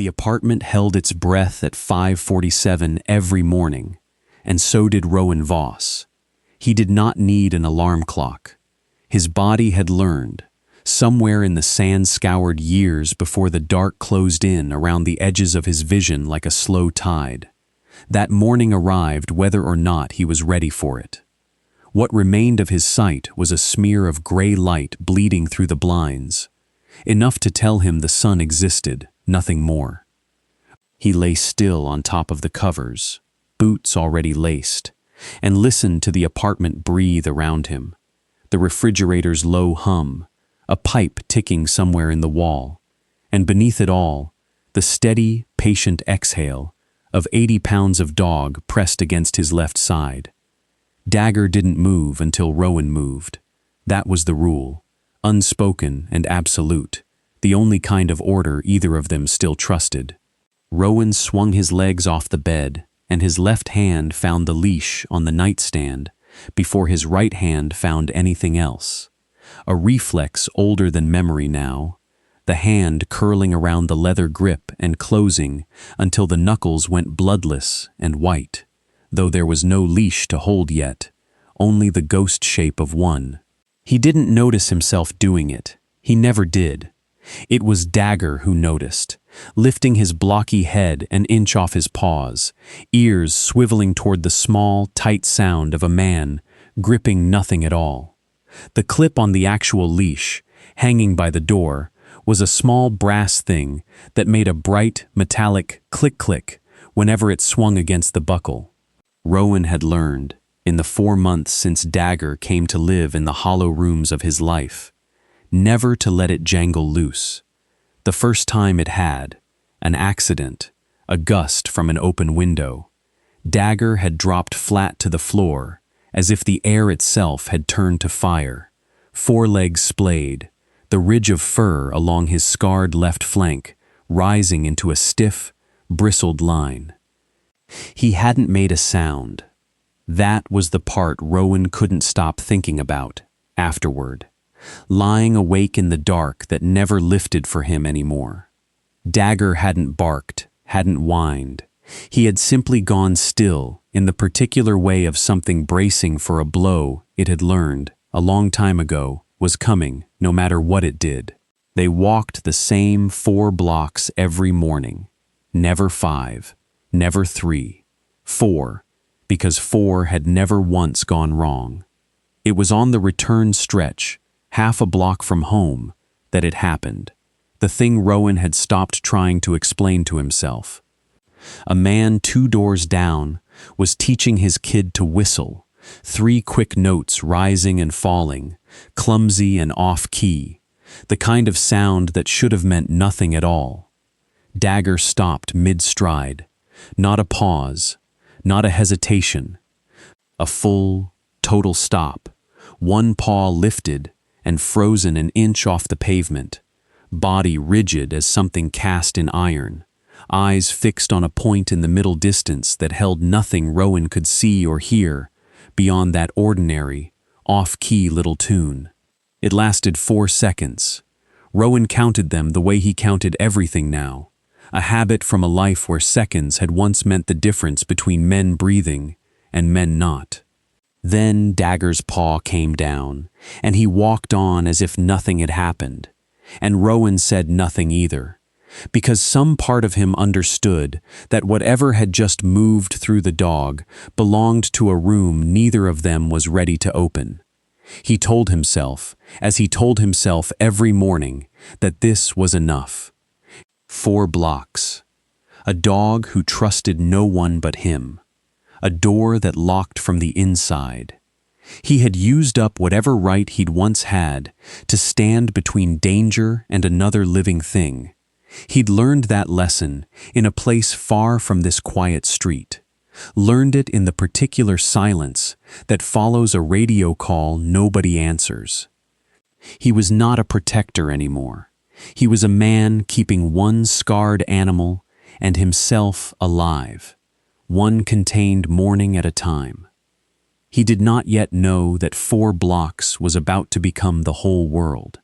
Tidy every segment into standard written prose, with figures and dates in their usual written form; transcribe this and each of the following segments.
The apartment held its breath at 5:47 every morning, and so did Rowan Voss. He did not need an alarm clock. His body had learned, somewhere in the sand-scoured years before the dark closed in around the edges of his vision like a slow tide. That morning arrived whether or not he was ready for it. What remained of his sight was a smear of gray light bleeding through the blinds, enough to tell him the sun existed, nothing more. He lay still on top of the covers, boots already laced, and listened to the apartment breathe around him, the refrigerator's low hum, a pipe ticking somewhere in the wall, and beneath it all, the steady, patient exhale of 80 pounds of dog pressed against his left side. Dagger didn't move until Rowan moved. That was the rule, unspoken and absolute, the only kind of order either of them still trusted. Rowan swung his legs off the bed, and his left hand found the leash on the nightstand before his right hand found anything else. A reflex older than memory now, the hand curling around the leather grip and closing until the knuckles went bloodless and white, though there was no leash to hold yet, only the ghost shape of one. He didn't notice himself doing it. He never did. It was Dagger who noticed, lifting his blocky head an inch off his paws, ears swiveling toward the small, tight sound of a man gripping nothing at all. The clip on the actual leash, hanging by the door, was a small brass thing that made a bright, metallic click-click whenever it swung against the buckle. Rowan had learned, in the 4 months since Dagger came to live in the hollow rooms of his life, never to let it jangle loose. The first time it had, an accident, a gust from an open window, Dagger had dropped flat to the floor, as if the air itself had turned to fire, forelegs splayed, the ridge of fur along his scarred left flank rising into a stiff, bristled line. He hadn't made a sound. That was the part Rowan couldn't stop thinking about, afterward, lying awake in the dark that never lifted for him anymore. Dagger hadn't barked, hadn't whined. He had simply gone still in the particular way of something bracing for a blow it had learned, a long time ago, was coming, no matter what it did. They walked the same 4 blocks every morning. Never 5, never 3, 4, because 4 had never once gone wrong. It was on the return stretch, half a block from home, that it happened. The thing Rowan had stopped trying to explain to himself. A man 2 doors down was teaching his kid to whistle, 3 quick notes rising and falling, clumsy and off-key, the kind of sound that should have meant nothing at all. Dagger stopped mid-stride, not a pause, not a hesitation, a full, total stop, one paw lifted and frozen an inch off the pavement, body rigid as something cast in iron, eyes fixed on a point in the middle distance that held nothing Rowan could see or hear beyond that ordinary, off-key little tune. It lasted 4 seconds. Rowan counted them the way he counted everything now, a habit from a life where seconds had once meant the difference between men breathing and men not. Then Dagger's paw came down, and he walked on as if nothing had happened, and Rowan said nothing either, because some part of him understood that whatever had just moved through the dog belonged to a room neither of them was ready to open. He told himself, as he told himself every morning, that this was enough. 4 blocks. A dog who trusted no one but him. A door that locked from the inside. He had used up whatever right he'd once had to stand between danger and another living thing. He'd learned that lesson in a place far from this quiet street, learned it in the particular silence that follows a radio call nobody answers. He was not a protector anymore. He was a man keeping one scarred animal and himself alive, one contained morning at a time. He did not yet know that 4 blocks was about to become the whole world.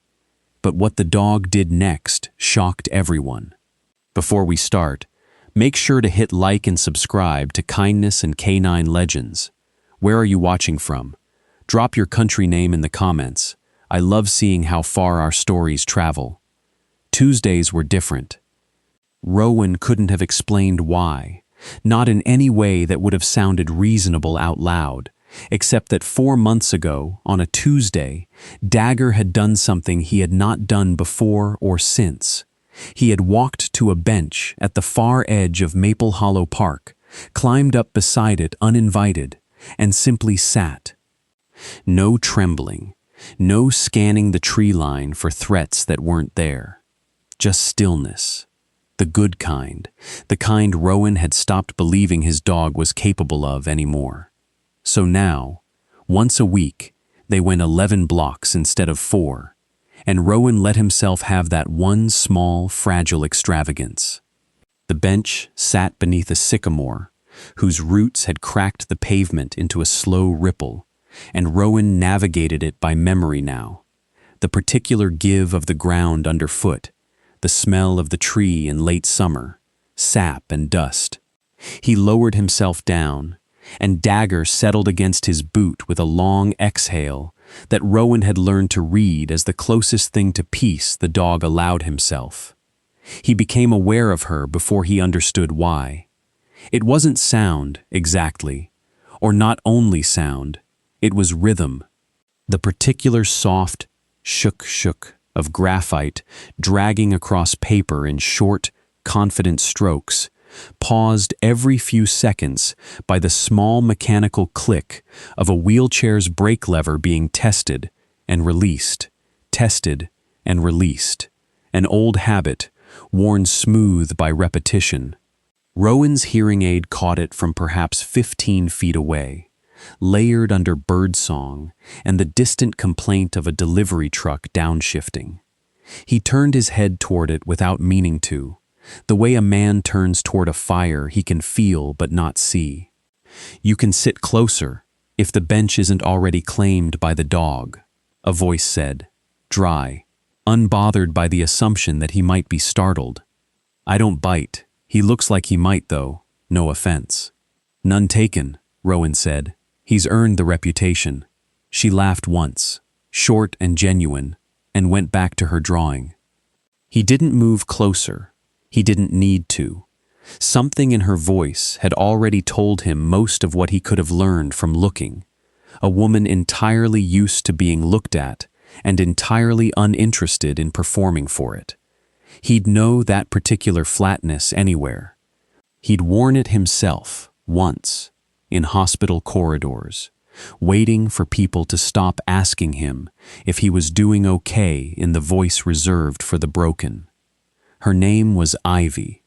But what the dog did next shocked everyone. Before we start, make sure to hit like and subscribe to Kindness and Canine Legends. Where are you watching from? Drop your country name in the comments. I love seeing how far our stories travel. Tuesdays were different. Rowan couldn't have explained why, not in any way that would have sounded reasonable out loud, except that 4 months ago, on a Tuesday, Dagger had done something he had not done before or since. He had walked to a bench at the far edge of Maple Hollow Park, climbed up beside it uninvited, and simply sat. No trembling, no scanning the tree line for threats that weren't there. Just stillness. The good kind, the kind Rowan had stopped believing his dog was capable of anymore. So now, once a week, they went 11 blocks instead of 4, and Rowan let himself have that one small, fragile extravagance. The bench sat beneath a sycamore, whose roots had cracked the pavement into a slow ripple, and Rowan navigated it by memory now. The particular give of the ground underfoot, the smell of the tree in late summer, sap and dust. He lowered himself down, and Dagger settled against his boot with a long exhale that Rowan had learned to read as the closest thing to peace the dog allowed himself. He became aware of her before he understood why. It wasn't sound, exactly, or not only sound, it was rhythm. The particular soft shook of graphite dragging across paper in short, confident strokes, paused every few seconds by the small mechanical click of a wheelchair's brake lever being tested and released, an old habit, worn smooth by repetition. Rowan's hearing aid caught it from perhaps 15 feet away, layered under birdsong and the distant complaint of a delivery truck downshifting. He turned his head toward it without meaning to, the way a man turns toward a fire he can feel but not see. You can sit closer if the bench isn't already claimed by the dog, a voice said, dry, unbothered by the assumption that he might be startled. I don't bite. He looks like he might, though. No offense. None taken, Rowan said. He's earned the reputation. She laughed once, short and genuine, and went back to her drawing. He didn't move closer. He didn't need to. Something in her voice had already told him most of what he could have learned from looking. A woman entirely used to being looked at and entirely uninterested in performing for it. He'd know that particular flatness anywhere. He'd worn it himself, once, in hospital corridors, waiting for people to stop asking him if he was doing okay in the voice reserved for the broken. Her name was Ivy.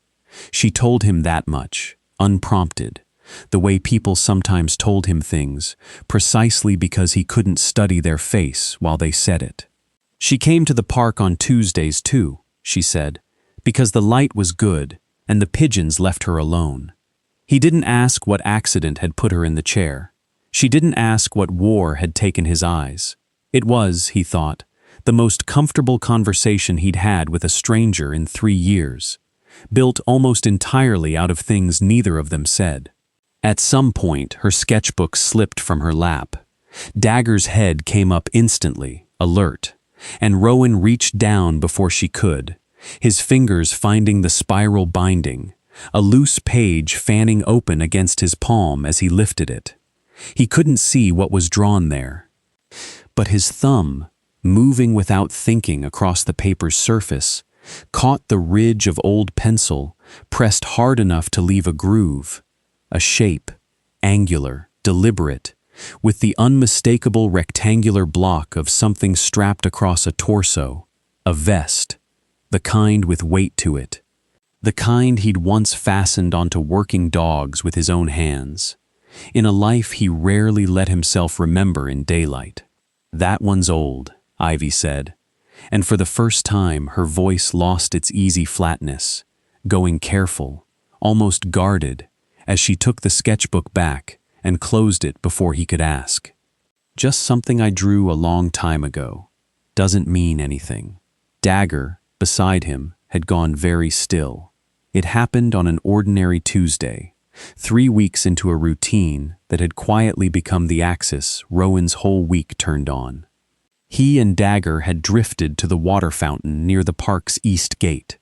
She told him that much, unprompted, the way people sometimes told him things, precisely because he couldn't study their face while they said it. She came to the park on Tuesdays too, she said, because the light was good and the pigeons left her alone. He didn't ask what accident had put her in the chair. She didn't ask what war had taken his eyes. It was, he thought, the most comfortable conversation he'd had with a stranger in 3 years, built almost entirely out of things neither of them said. At some point, her sketchbook slipped from her lap. Dagger's head came up instantly, alert, and Rowan reached down before she could, his fingers finding the spiral binding, a loose page fanning open against his palm as he lifted it. He couldn't see what was drawn there, but his thumb, moving without thinking across the paper's surface, caught the ridge of old pencil, pressed hard enough to leave a groove, a shape, angular, deliberate, with the unmistakable rectangular block of something strapped across a torso, a vest, the kind with weight to it, the kind he'd once fastened onto working dogs with his own hands, in a life he rarely let himself remember in daylight. That one's old, Ivy said, and for the first time her voice lost its easy flatness, going careful, almost guarded, as she took the sketchbook back and closed it before he could ask. Just something I drew a long time ago. Doesn't mean anything. Dagger, beside him, had gone very still. It happened on an ordinary Tuesday, 3 weeks into a routine that had quietly become the axis Rowan's whole week turned on. He and Dagger had drifted to the water fountain near the park's east gate,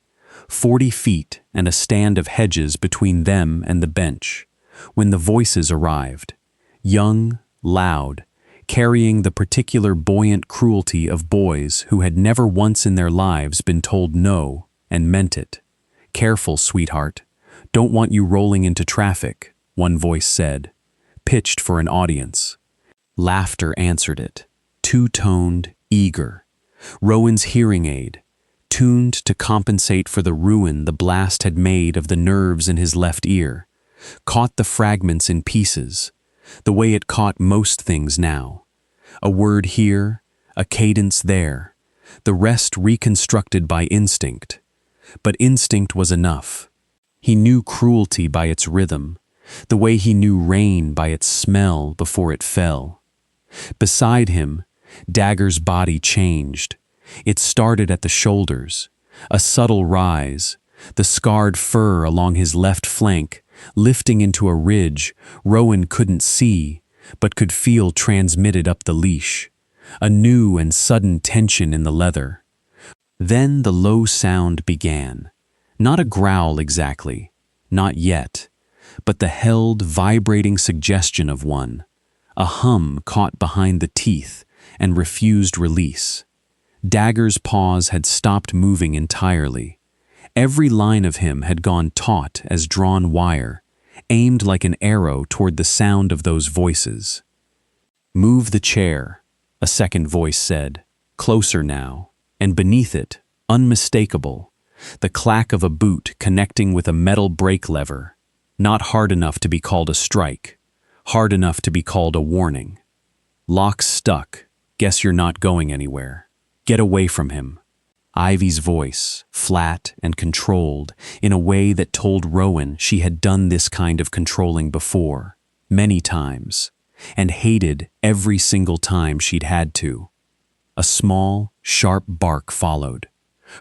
40 feet and a stand of hedges between them and the bench, when the voices arrived, young, loud, carrying the particular buoyant cruelty of boys who had never once in their lives been told no and meant it. "Careful, sweetheart. Don't want you rolling into traffic," one voice said, pitched for an audience. Laughter answered it, two-toned, eager. Rowan's hearing aid, tuned to compensate for the ruin the blast had made of the nerves in his left ear, caught the fragments in pieces, the way it caught most things now. A word here, a cadence there, the rest reconstructed by instinct. But instinct was enough. He knew cruelty by its rhythm, the way he knew rain by its smell before it fell. Beside him, Dagger's body changed. It started at the shoulders, a subtle rise, the scarred fur along his left flank lifting into a ridge Rowan couldn't see but could feel transmitted up the leash, a new and sudden tension in the leather. Then the low sound began. Not a growl exactly, not yet, but the held, vibrating suggestion of one, a hum caught behind the teeth and refused release. Dagger's paws had stopped moving entirely. Every line of him had gone taut as drawn wire, aimed like an arrow toward the sound of those voices. "Move the chair," a second voice said, closer now, and beneath it, unmistakable, the clack of a boot connecting with a metal brake lever, not hard enough to be called a strike, hard enough to be called a warning. "Lock's stuck. Guess you're not going anywhere. Get away from him." Ivy's voice, flat and controlled, in a way that told Rowan she had done this kind of controlling before, many times, and hated every single time she'd had to. A small, sharp bark followed.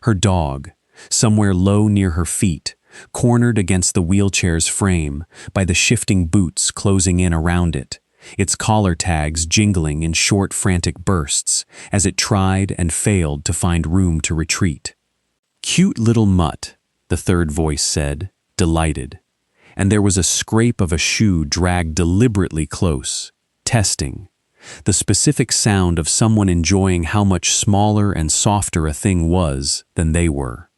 Her dog, somewhere low near her feet, cornered against the wheelchair's frame by the shifting boots closing in around it, its collar tags jingling in short, frantic bursts as it tried and failed to find room to retreat. "Cute little mutt," the third voice said, delighted, and there was a scrape of a shoe dragged deliberately close, testing, the specific sound of someone enjoying how much smaller and softer a thing was than they were.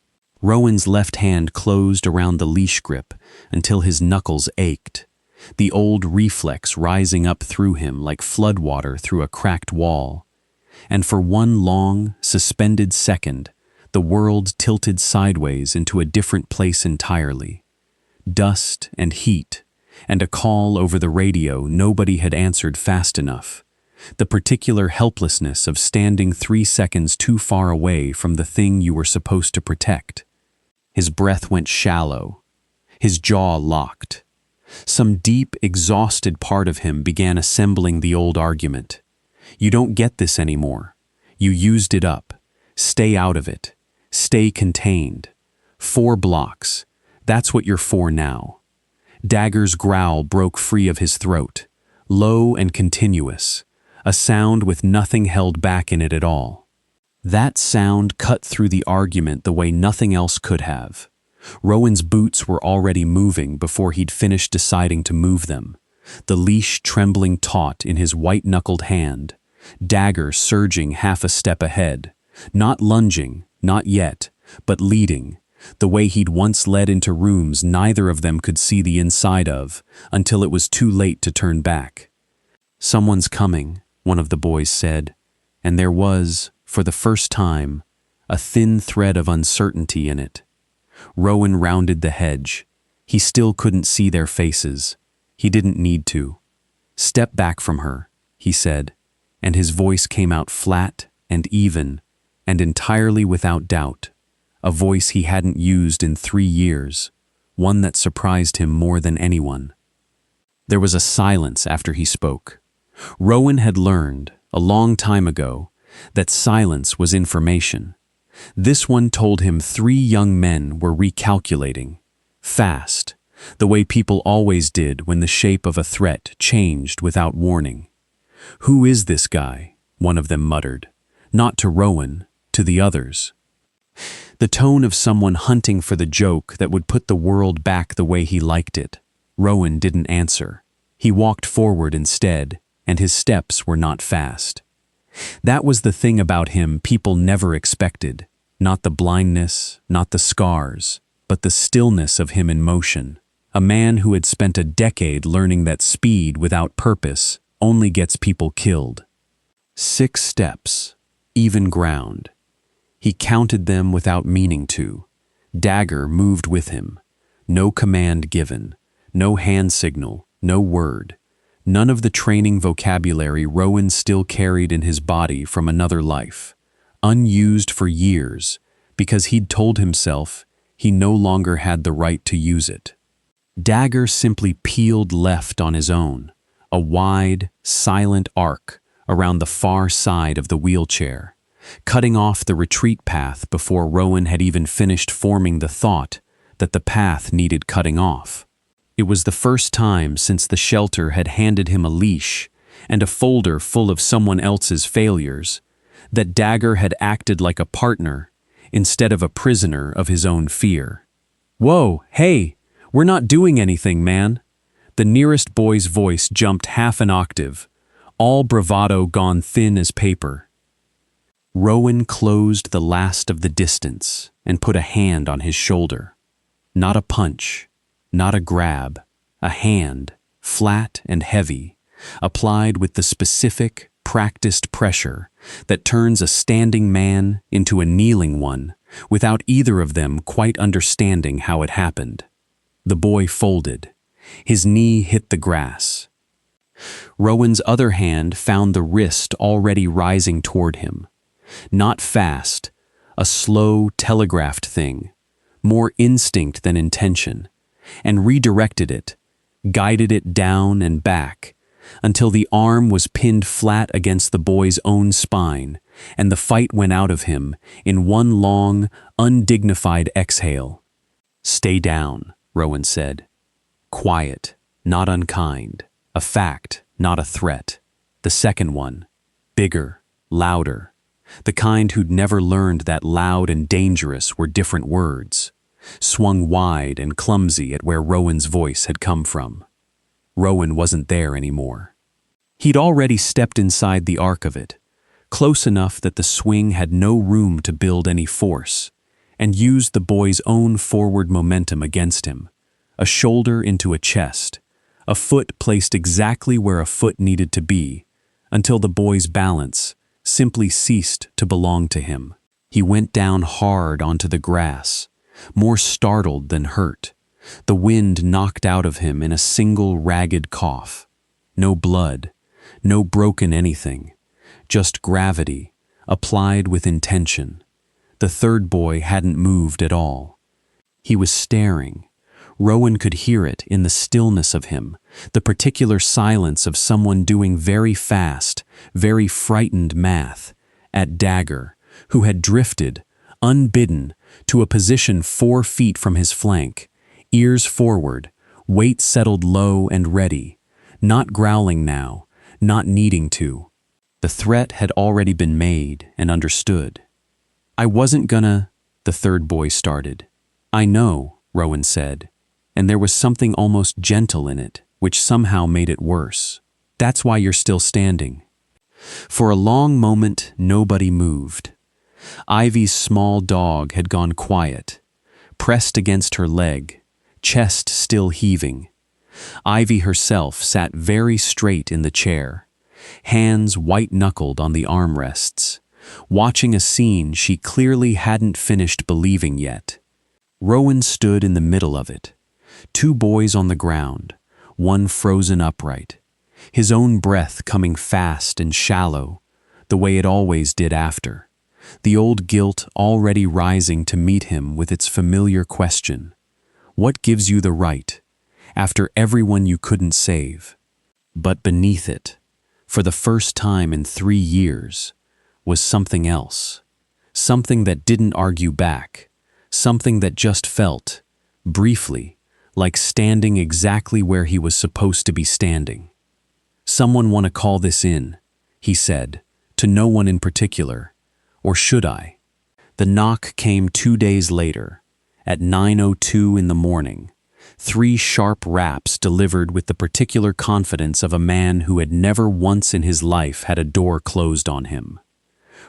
Rowan's left hand closed around the leash grip until his knuckles ached, the old reflex rising up through him like floodwater through a cracked wall. And for one long, suspended second, the world tilted sideways into a different place entirely. Dust and heat, and a call over the radio nobody had answered fast enough. The particular helplessness of standing 3 seconds too far away from the thing you were supposed to protect. His breath went shallow, his jaw locked. Some deep, exhausted part of him began assembling the old argument. "You don't get this anymore. You used it up. Stay out of it. Stay contained. 4 blocks. That's what you're for now." Dagger's growl broke free of his throat, low and continuous, a sound with nothing held back in it at all. That sound cut through the argument the way nothing else could have. Rowan's boots were already moving before he'd finished deciding to move them, the leash trembling taut in his white-knuckled hand, Dagger surging half a step ahead, not lunging, not yet, but leading, the way he'd once led into rooms neither of them could see the inside of, until it was too late to turn back. "Someone's coming," one of the boys said, and there was, for the first time, a thin thread of uncertainty in it. Rowan rounded the hedge. He still couldn't see their faces. He didn't need to. "Step back from her," he said, and his voice came out flat and even, and entirely without doubt, a voice he hadn't used in 3 years, one that surprised him more than anyone. There was a silence after he spoke. Rowan had learned, a long time ago, that silence was information. This one told him 3 young men were recalculating, Fast, the way people always did when the shape of a threat changed without warning. "Who is this guy?" one of them muttered. Not to Rowan, to the others. The tone of someone hunting for the joke that would put the world back the way he liked it. Rowan didn't answer. He walked forward instead, and his steps were not fast. That was the thing about him people never expected. Not the blindness, not the scars, but the stillness of him in motion. A man who had spent a decade learning that speed without purpose only gets people killed. 6 steps, even ground. He counted them without meaning to. Dagger moved with him. No command given, no hand signal, no word. None of the training vocabulary Rowan still carried in his body from another life. Unused for years, because he'd told himself he no longer had the right to use it. Dagger simply peeled left on his own, a wide, silent arc around the far side of the wheelchair, cutting off the retreat path before Rowan had even finished forming the thought that the path needed cutting off. It was the first time since the shelter had handed him a leash and a folder full of someone else's failures that Dagger had acted like a partner instead of a prisoner of his own fear. "Whoa, hey, we're not doing anything, man." The nearest boy's voice jumped half an octave, all bravado gone thin as paper. Rowan closed the last of the distance and put a hand on his shoulder. Not a punch, not a grab, a hand, flat and heavy, applied with the specific, practiced pressure that turns a standing man into a kneeling one without either of them quite understanding how it happened. The boy folded. His knee hit the grass. Rowan's other hand found the wrist already rising toward him. Not fast, a slow, telegraphed thing, more instinct than intention, and redirected it, guided it down and back, until the arm was pinned flat against the boy's own spine, and the fight went out of him in one long, undignified exhale. "Stay down," Rowan said. Quiet, not unkind, a fact, not a threat. The second one, bigger, louder, the kind who'd never learned that loud and dangerous were different words, swung wide and clumsy at where Rowan's voice had come from. Rowan wasn't there anymore. He'd already stepped inside the arc of it, close enough that the swing had no room to build any force, and used the boy's own forward momentum against him, a shoulder into a chest, a foot placed exactly where a foot needed to be, until the boy's balance simply ceased to belong to him. He went down hard onto the grass, more startled than hurt, the wind knocked out of him in a single ragged cough. No blood, no broken anything, just gravity, applied with intention. The third boy hadn't moved at all. He was staring. Rowan could hear it in the stillness of him, the particular silence of someone doing very fast, very frightened math, at Dagger, who had drifted, unbidden, to a position 4 feet from his flank, ears forward, weight settled low and ready, not growling now, not needing to. The threat had already been made and understood. "I wasn't gonna," the third boy started. "I know," Rowan said, and there was something almost gentle in it, which somehow made it worse. "That's why you're still standing." For a long moment, nobody moved. Ivy's small dog had gone quiet, pressed against her leg, chest still heaving. Ivy herself sat very straight in the chair, hands white-knuckled on the armrests, watching a scene she clearly hadn't finished believing yet. Rowan stood in the middle of it. 2 boys on the ground, one frozen upright, his own breath coming fast and shallow, the way it always did after, the old guilt already rising to meet him with its familiar question. What gives you the right, after everyone you couldn't save? But beneath it, for the first time in 3 years, was something else, something that didn't argue back, something that just felt, briefly, like standing exactly where he was supposed to be standing. "Someone want to call this in," he said, to no one in particular. "Or should I?" The knock came 2 days later, at 9:02 in the morning. 3 sharp raps delivered with the particular confidence of a man who had never once in his life had a door closed on him.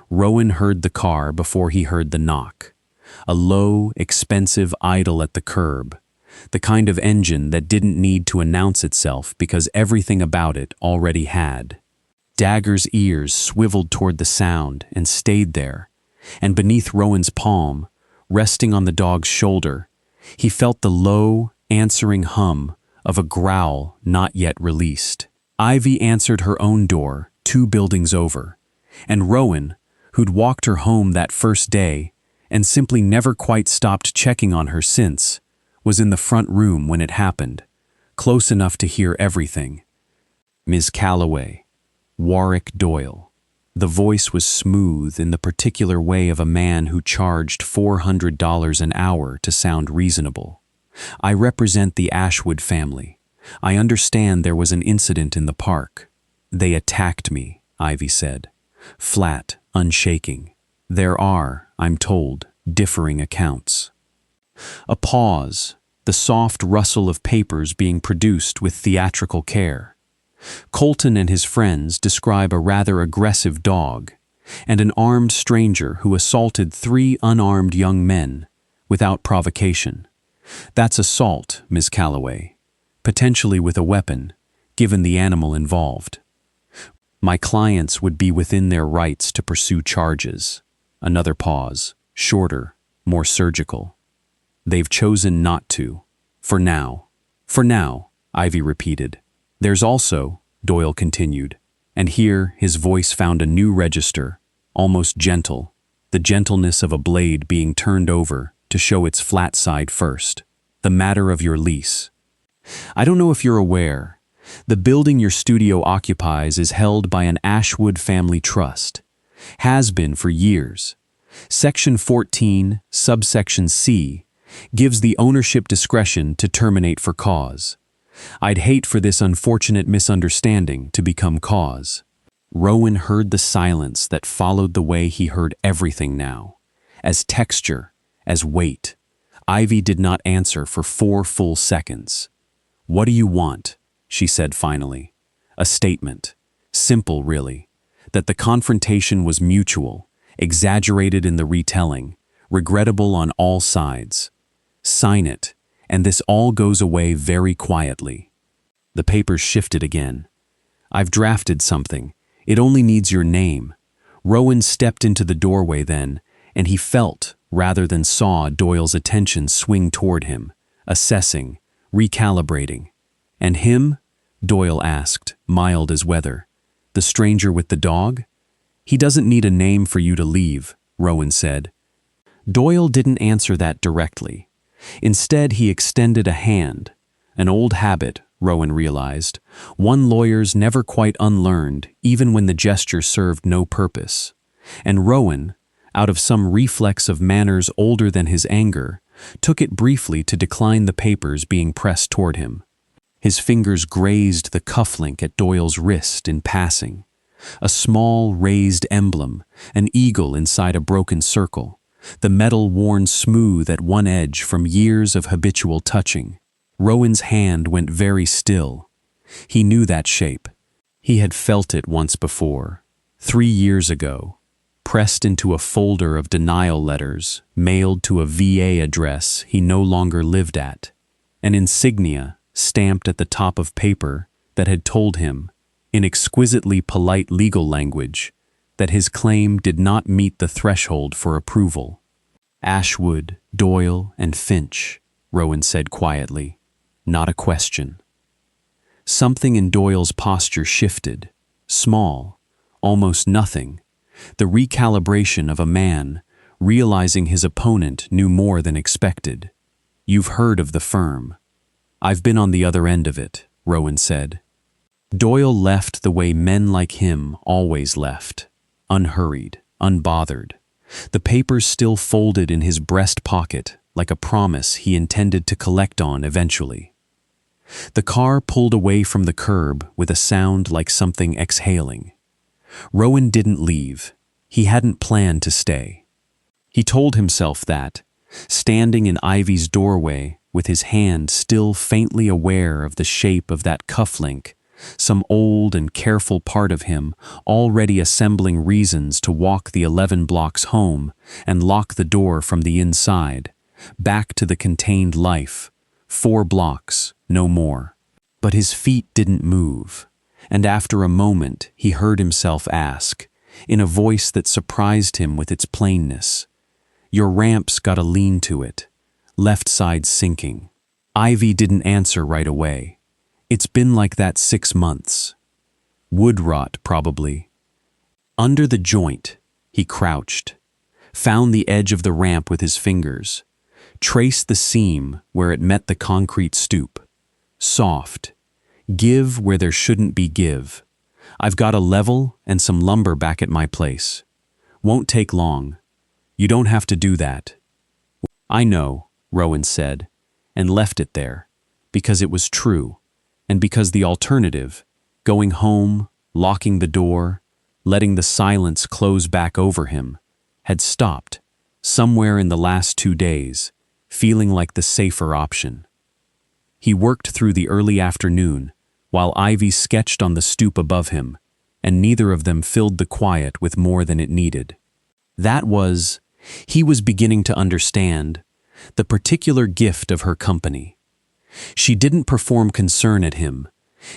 Rowan heard the car before he heard the knock. A low, expensive idle at the curb, the kind of engine that didn't need to announce itself because everything about it already had. Dagger's ears swiveled toward the sound and stayed there, and beneath Rowan's palm, resting on the dog's shoulder, he felt the low, answering hum of a growl not yet released. Ivy answered her own door 2 buildings over, and Rowan, who'd walked her home that first day and simply never quite stopped checking on her since, was in the front room when it happened, close enough to hear everything. "Ms. Calloway, Warwick Doyle." The voice was smooth in the particular way of a man who charged $400 an hour to sound reasonable. "I represent the Ashwood family. I understand there was an incident in the park." "They attacked me," Ivy said, flat, unshaking. "There are, I'm told, differing accounts." A pause, the soft rustle of papers being produced with theatrical care. Colton and his friends describe a rather aggressive dog and an armed stranger who assaulted 3 unarmed young men without provocation. "That's assault, Ms. Calloway, potentially with a weapon, given the animal involved. My clients would be within their rights to pursue charges." Another pause, shorter, more surgical. "They've chosen not to. For now." "For now," Ivy repeated. "There's also," Doyle continued, and here his voice found a new register, almost gentle, the gentleness of a blade being turned over to show its flat side first, "the matter of your lease. I don't know if you're aware, the building your studio occupies is held by an Ashwood family trust. Has been for years. Section 14, subsection C, gives the ownership discretion to terminate for cause. I'd hate for this unfortunate misunderstanding to become cause." Rowan heard the silence that followed the way he heard everything now, as texture, as weight. Ivy did not answer for 4 full seconds. "What do you want?" she said finally. A statement, simple really, that the confrontation was mutual, exaggerated in the retelling, regrettable on all sides. "Sign it, and this all goes away very quietly." The papers shifted again. "I've drafted something. It only needs your name." Rowan stepped into the doorway then, and he felt, rather than saw, Doyle's attention swing toward him, assessing, recalibrating. "And him?" Doyle asked, mild as weather. "The stranger with the dog?" "He doesn't need a name for you to leave," Rowan said. Doyle didn't answer that directly. Instead, he extended a hand, an old habit, Rowan realized, one lawyer's never quite unlearned, even when the gesture served no purpose. And Rowan, out of some reflex of manners older than his anger, took it briefly to decline the papers being pressed toward him. His fingers grazed the cufflink at Doyle's wrist in passing. A small, raised emblem, an eagle inside a broken circle, the metal worn smooth at one edge from years of habitual touching. Rowan's hand went very still. He knew that shape. He had felt it once before, 3 years ago, pressed into a folder of denial letters mailed to a VA address he no longer lived at, an insignia stamped at the top of paper that had told him, in exquisitely polite legal language, that his claim did not meet the threshold for approval. "Ashwood, Doyle, and Finch," Rowan said quietly, not a question. Something in Doyle's posture shifted, small, almost nothing, the recalibration of a man realizing his opponent knew more than expected. "You've heard of the firm." "I've been on the other end of it," Rowan said. Doyle left the way men like him always left, unhurried, unbothered, the papers still folded in his breast pocket like a promise he intended to collect on eventually. The car pulled away from the curb with a sound like something exhaling. Rowan didn't leave. He hadn't planned to stay. He told himself that, standing in Ivy's doorway with his hand still faintly aware of the shape of that cufflink, some old and careful part of him already assembling reasons to walk the 11 blocks home and lock the door from the inside, back to the contained life, 4 blocks, no more. But his feet didn't move, and after a moment he heard himself ask, in a voice that surprised him with its plainness, "Your ramp's got a lean to it, left side sinking." Ivy didn't answer right away. It's been like that 6 months. Wood rot, probably. Under the joint, he crouched, found the edge of the ramp with his fingers, traced the seam where it met the concrete stoop. Soft. Give where there shouldn't be give. I've got a level and some lumber back at my place. Won't take long. You don't have to do that. I know, Rowan said, and left it there, because it was true. And because the alternative, going home, locking the door, letting the silence close back over him, had stopped, somewhere in the last 2 days, feeling like the safer option. He worked through the early afternoon, while Ivy sketched on the stoop above him, and neither of them filled the quiet with more than it needed. He was beginning to understand, the particular gift of her company. She didn't perform concern at him,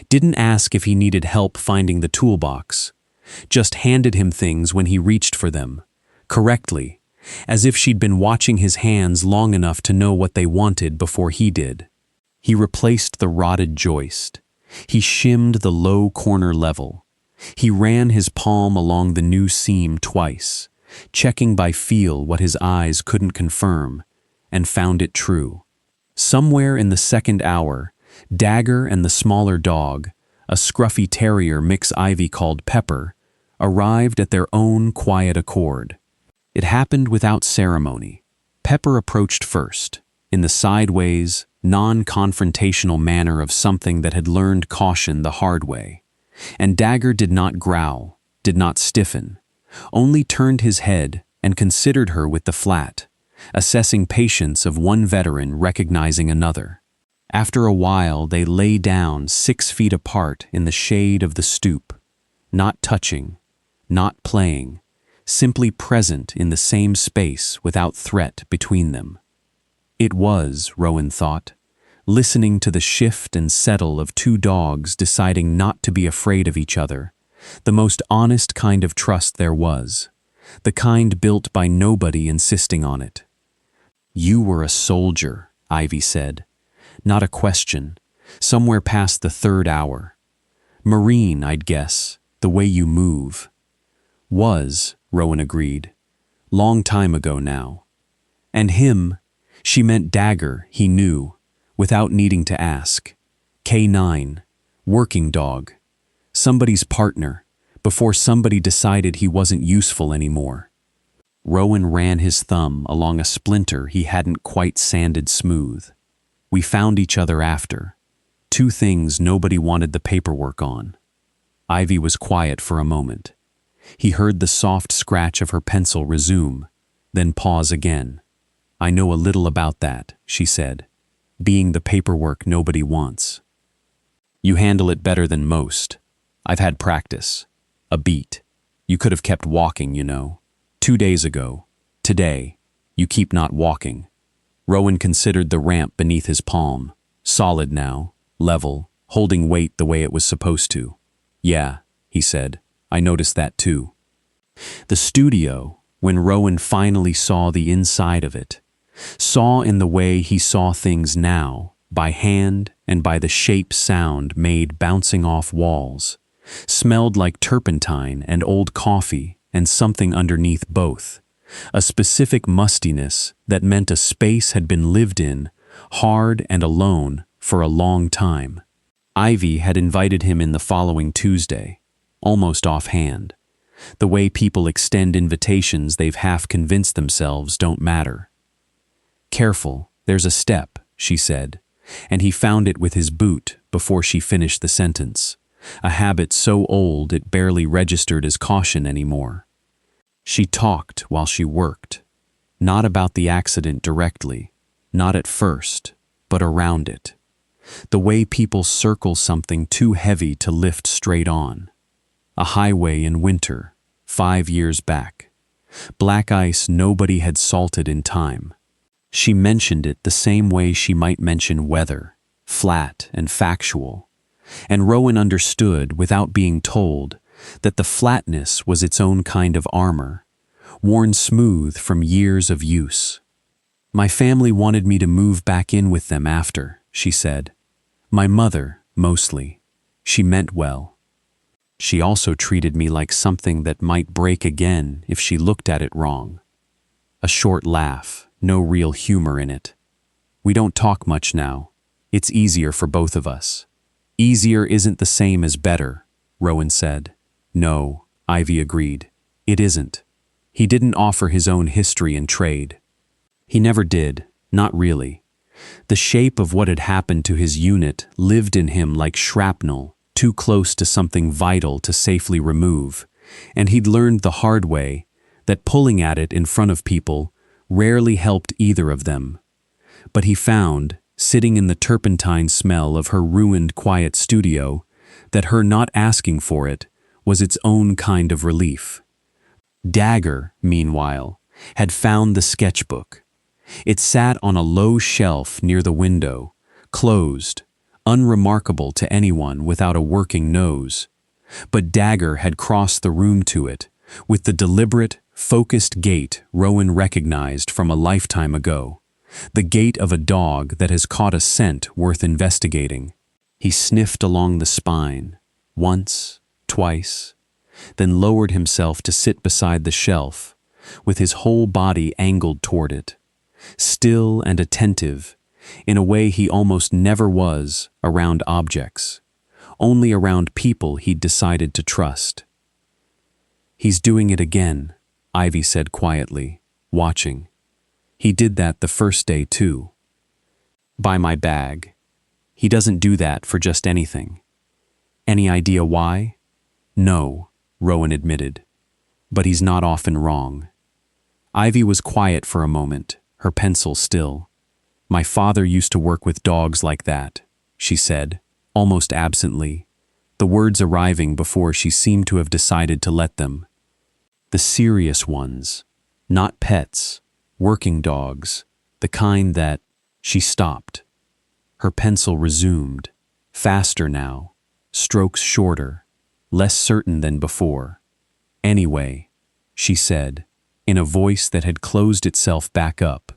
didn't ask if he needed help finding the toolbox, just handed him things when he reached for them, correctly, as if she'd been watching his hands long enough to know what they wanted before he did. He replaced the rotted joist. He shimmed the low corner level. He ran his palm along the new seam twice, checking by feel what his eyes couldn't confirm, and found it true. Somewhere in the second hour, Dagger and the smaller dog, a scruffy terrier mix Ivy called Pepper, arrived at their own quiet accord. It happened without ceremony. Pepper approached first, in the sideways, non-confrontational manner of something that had learned caution the hard way. And Dagger did not growl, did not stiffen, only turned his head and considered her with the flat, assessing patience of one veteran recognizing another. After a while, they lay down 6 feet apart in the shade of the stoop, not touching, not playing, simply present in the same space without threat between them. It was, Rowan thought, listening to the shift and settle of 2 dogs deciding not to be afraid of each other, the most honest kind of trust there was, the kind built by nobody insisting on it. "You were a soldier," Ivy said. Not a question, somewhere past the 3rd hour. "Marine, I'd guess, the way you move." "Was," Rowan agreed. "Long time ago now." And him, she meant Dagger, he knew, without needing to ask. K9, working dog. Somebody's partner, before somebody decided he wasn't useful anymore. Rowan ran his thumb along a splinter he hadn't quite sanded smooth. "We found each other after. 2 things nobody wanted the paperwork on." Ivy was quiet for a moment. He heard the soft scratch of her pencil resume, then pause again. "I know a little about that," she said. "Being the paperwork nobody wants." "You handle it better than most. I've had practice. A beat. You could have kept walking, you know. 2 days ago. Today. You keep not walking." Rowan considered the ramp beneath his palm. Solid now, level, holding weight the way it was supposed to. "Yeah," he said. "I noticed that too." The studio, when Rowan finally saw the inside of it, saw in the way he saw things now, by hand and by the shape sound made bouncing off walls, smelled like turpentine and old coffee and something underneath both, a specific mustiness that meant a space had been lived in, hard and alone, for a long time. Ivy had invited him in the following Tuesday, almost offhand, the way people extend invitations they've half convinced themselves don't matter. "Careful, there's a step," she said, and he found it with his boot before she finished the sentence, a habit so old it barely registered as caution anymore. She talked while she worked, not about the accident directly, not at first, but around it. The way people circle something too heavy to lift straight on. A highway in winter, 5 years back. Black ice nobody had salted in time. She mentioned it the same way she might mention weather, flat and factual. And Rowan understood, without being told, that the flatness was its own kind of armor, worn smooth from years of use. "My family wanted me to move back in with them after," she said. "My mother, mostly. She meant well. She also treated me like something that might break again if she looked at it wrong." A short laugh, no real humor in it. "We don't talk much now. It's easier for both of us." "Easier isn't the same as better," Rowan said. "No," Ivy agreed. "It isn't." He didn't offer his own history in trade. He never did, not really. The shape of what had happened to his unit lived in him like shrapnel, too close to something vital to safely remove, and he'd learned the hard way that pulling at it in front of people rarely helped either of them. But he found, sitting in the turpentine smell of her ruined quiet studio, that her not asking for it was its own kind of relief. Dagger, meanwhile, had found the sketchbook. It sat on a low shelf near the window, closed, unremarkable to anyone without a working nose. But Dagger had crossed the room to it, with the deliberate, focused gait Rowan recognized from a lifetime ago, the gait of a dog that has caught a scent worth investigating. He sniffed along the spine, once, twice, then lowered himself to sit beside the shelf, with his whole body angled toward it, still and attentive, in a way he almost never was around objects, only around people he'd decided to trust. "He's doing it again," Ivy said quietly, watching. "He did that the first day too. Buy my bag. He doesn't do that for just anything." "Any idea why?" "No," Rowan admitted. "But he's not often wrong." Ivy was quiet for a moment, her pencil still. "My father used to work with dogs like that," she said, almost absently, the words arriving before she seemed to have decided to let them. "The serious ones, not pets, working dogs, the kind that—" She stopped. Her pencil resumed, faster now, strokes shorter, less certain than before. "Anyway," she said, in a voice that had closed itself back up,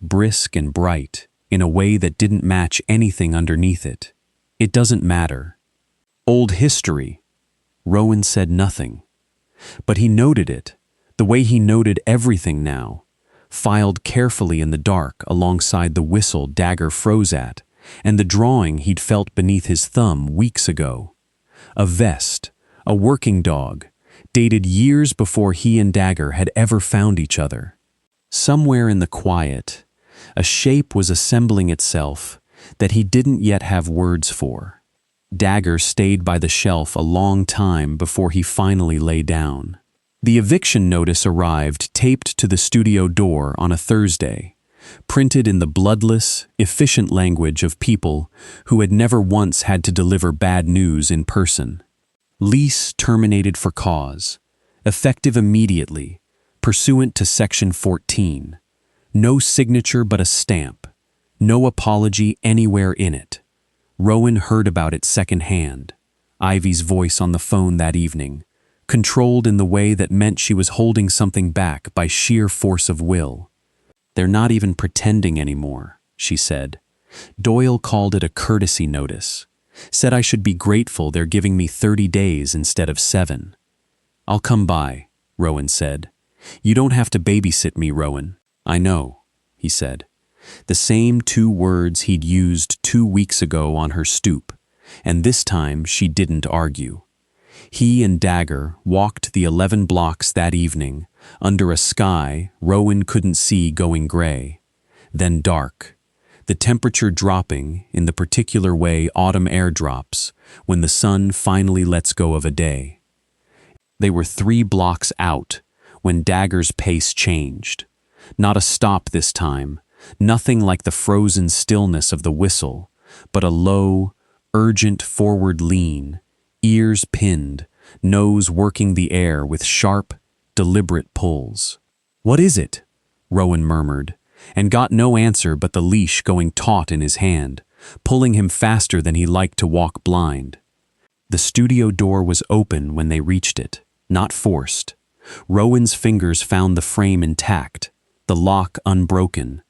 brisk and bright, in a way that didn't match anything underneath it. "It doesn't matter. Old history." Rowan said nothing. But he noted it, the way he noted everything now, filed carefully in the dark alongside the whistle Dagger froze at, and the drawing he'd felt beneath his thumb weeks ago. A vest, a working dog, dated years before he and Dagger had ever found each other. Somewhere in the quiet, a shape was assembling itself that he didn't yet have words for. Dagger stayed by the shelf a long time before he finally lay down. The eviction notice arrived taped to the studio door on a Thursday, printed in the bloodless, efficient language of people who had never once had to deliver bad news in person. Lease terminated for cause, effective immediately, pursuant to Section 14. No signature but a stamp, no apology anywhere in it. Rowan heard about it secondhand, Ivy's voice on the phone that evening, controlled in the way that meant she was holding something back by sheer force of will. "They're not even pretending anymore," she said. "Doyle called it a courtesy notice. Said I should be grateful they're giving me 30 days instead of 7. "I'll come by," Rowan said. "You don't have to babysit me, Rowan." "I know," he said. The same 2 words he'd used 2 weeks ago on her stoop, and this time she didn't argue. He and Dagger walked the 11 blocks that evening, under a sky Rowan couldn't see going gray. then dark, the temperature dropping in the particular way autumn air drops when the sun finally lets go of a day. They were 3 blocks out when Dagger's pace changed. Not a stop this time, nothing like the frozen stillness of the whistle, but a low, urgent forward lean, ears pinned, nose working the air with sharp, deliberate pulls. "What is it?" Rowan murmured, and got no answer but the leash going taut in his hand, pulling him faster than he liked to walk blind. The studio door was open when they reached it, not forced. Rowan's fingers found the frame intact, the lock unbroken,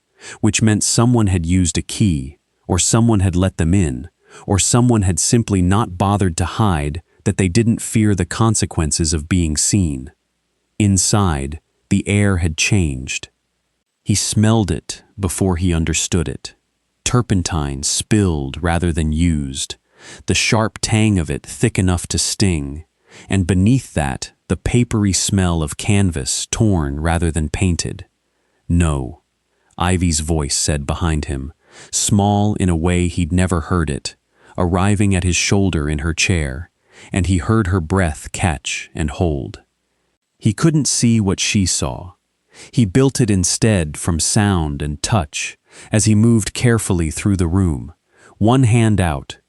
which meant someone had used a key, or someone had let them in, or someone had simply not bothered to hide that they didn't fear the consequences of being seen. Inside, the air had changed. He smelled it before he understood it. Turpentine spilled rather than used, the sharp tang of it thick enough to sting, and beneath that, the papery smell of canvas torn rather than painted. "No," Ivy's voice said behind him, small in a way he'd never heard it, arriving at his shoulder in her chair, and he heard her breath catch and hold. He couldn't see what she saw. He built it instead from sound and touch as he moved carefully through the room, one hand out,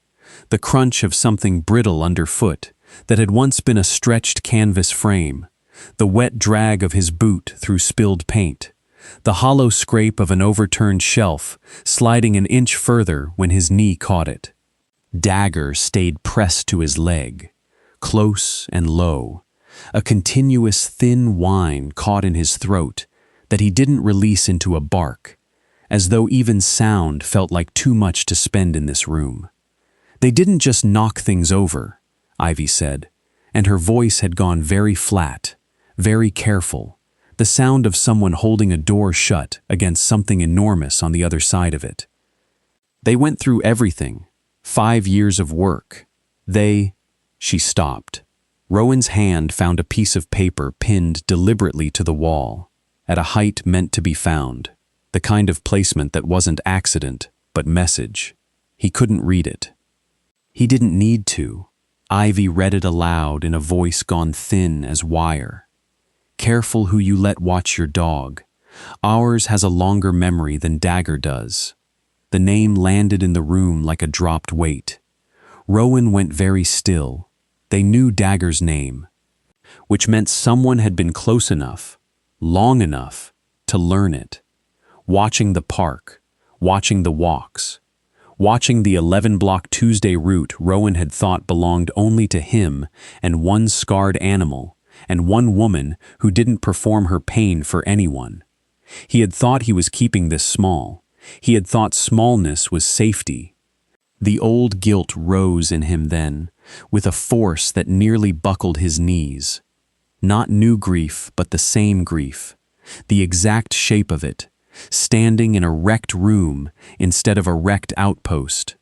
the crunch of something brittle underfoot that had once been a stretched canvas frame, the wet drag of his boot through spilled paint, the hollow scrape of an overturned shelf sliding an inch further when his knee caught it. Dagger stayed pressed to his leg, close and low, a continuous thin whine caught in his throat that he didn't release into a bark, as though even sound felt like too much to spend in this room. "They didn't just knock things over," Ivy said, and her voice had gone very flat, very careful, the sound of someone holding a door shut against something enormous on the other side of it. "They went through everything, 5 years of work. She stopped. Rowan's hand found a piece of paper pinned deliberately to the wall, at a height meant to be found, the kind of placement that wasn't accident, but message. He couldn't read it. He didn't need to. Ivy read it aloud in a voice gone thin as wire. "Careful who you let watch your dog. Ours has a longer memory than Dagger does." The name landed in the room like a dropped weight. Rowan went very still. They knew Dagger's name, which meant someone had been close enough, long enough, to learn it. Watching the park, watching the walks, watching the 11-block Tuesday route Rowan had thought belonged only to him and one scarred animal, and one woman who didn't perform her pain for anyone. He had thought he was keeping this small. He had thought smallness was safety. The old guilt rose in him then, with a force that nearly buckled his knees. Not new grief, but the same grief. The exact shape of it, standing in a wrecked room instead of a wrecked outpost.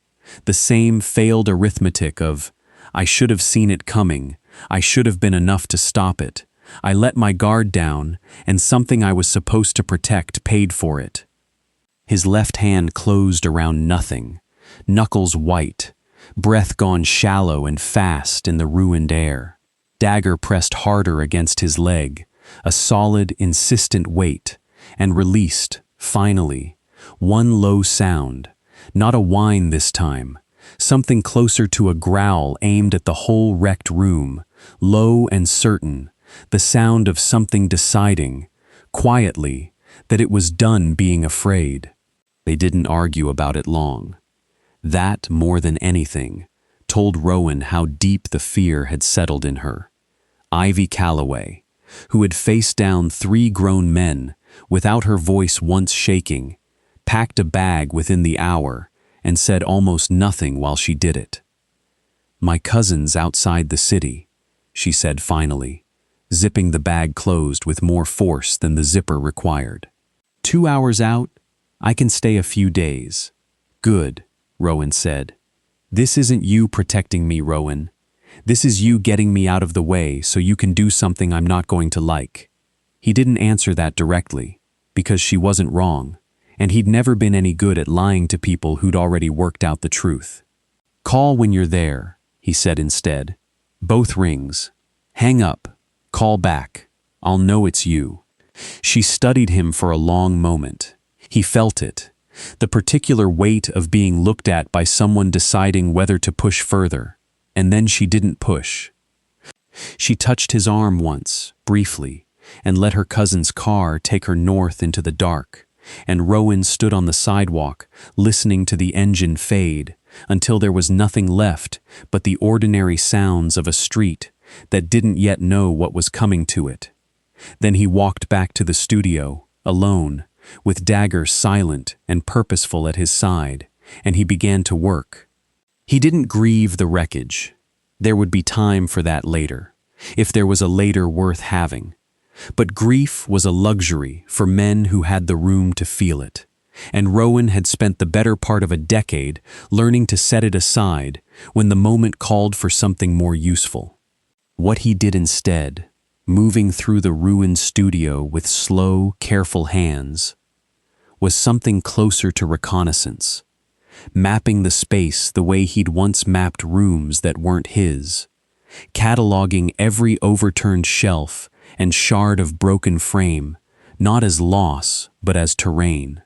The same failed arithmetic of, "I should have seen it coming. I should have been enough to stop it. I let my guard down, and something I was supposed to protect paid for it." His left hand closed around nothing, knuckles white, breath gone shallow and fast in the ruined air. Dagger pressed harder against his leg, a solid, insistent weight, and released, finally, one low sound, not a whine this time, something closer to a growl aimed at the whole wrecked room, low and certain, the sound of something deciding, quietly, that it was done being afraid. They didn't argue about it long. That, more than anything, told Rowan how deep the fear had settled in her. Ivy Calloway, who had faced down 3 grown men without her voice once shaking, packed a bag within the hour and said almost nothing while she did it. "My cousin's outside the city," she said finally, zipping the bag closed with more force than the zipper required. "2 hours out? I can stay a few days." "Good," Rowan said. "This isn't you protecting me, Rowan. This is you getting me out of the way so you can do something I'm not going to like." He didn't answer that directly, because she wasn't wrong. and he'd never been any good at lying to people who'd already worked out the truth. "Call when you're there," he said instead. "Both rings. Hang up. Call back. I'll know it's you." She studied him for a long moment. He felt it, the particular weight of being looked at by someone deciding whether to push further, and then she didn't push. She touched his arm once, briefly, and let her cousin's car take her north into the dark, and Rowan stood on the sidewalk, listening to the engine fade, until there was nothing left but the ordinary sounds of a street that didn't yet know what was coming to it. Then he walked back to the studio, alone, with Dagger silent and purposeful at his side, and he began to work. He didn't grieve the wreckage. There would be time for that later, if there was a later worth having. But grief was a luxury for men who had the room to feel it, and Rowan had spent the better part of a decade learning to set it aside when the moment called for something more useful. What he did instead, moving through the ruined studio with slow, careful hands, was something closer to reconnaissance, mapping the space the way he'd once mapped rooms that weren't his, cataloging every overturned shelf and shard of broken frame, not as loss, but as terrain.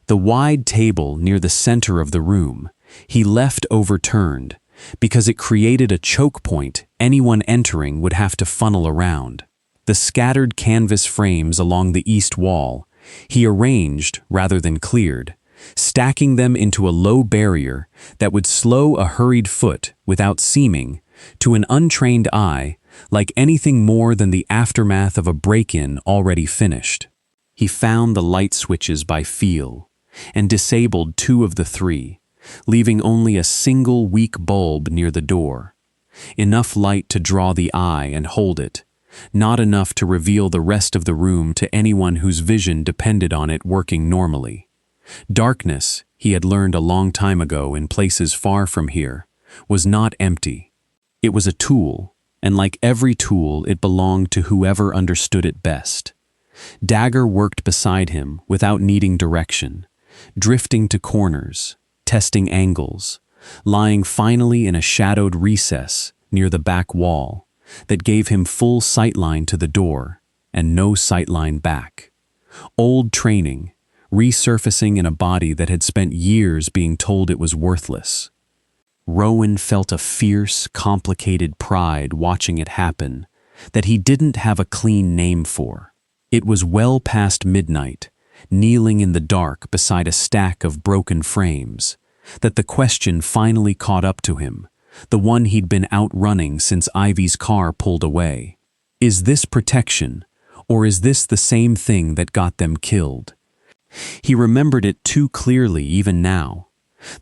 The wide table near the center of the room he left overturned because it created a choke point anyone entering would have to funnel around. The scattered canvas frames along the east wall he arranged rather than cleared, stacking them into a low barrier that would slow a hurried foot without seeming, to an untrained eye, like anything more than the aftermath of a break-in already finished. He found the light switches by feel and disabled 2 of the 3, leaving only a single weak bulb near the door. Enough light to draw the eye and hold it, not enough to reveal the rest of the room to anyone whose vision depended on it working normally. Darkness, he had learned a long time ago in places far from here, was not empty. It was a tool, and like every tool, it belonged to whoever understood it best. Dagger worked beside him without needing direction, drifting to corners, testing angles, lying finally in a shadowed recess near the back wall that gave him full sightline to the door and no sightline back. Old training, resurfacing in a body that had spent years being told it was worthless. Rowan felt a fierce, complicated pride watching it happen that he didn't have a clean name for. It was well past midnight, kneeling in the dark beside a stack of broken frames, that the question finally caught up to him, the one he'd been outrunning since Ivy's car pulled away. Is this protection, or is this the same thing that got them killed? He remembered it too clearly even now.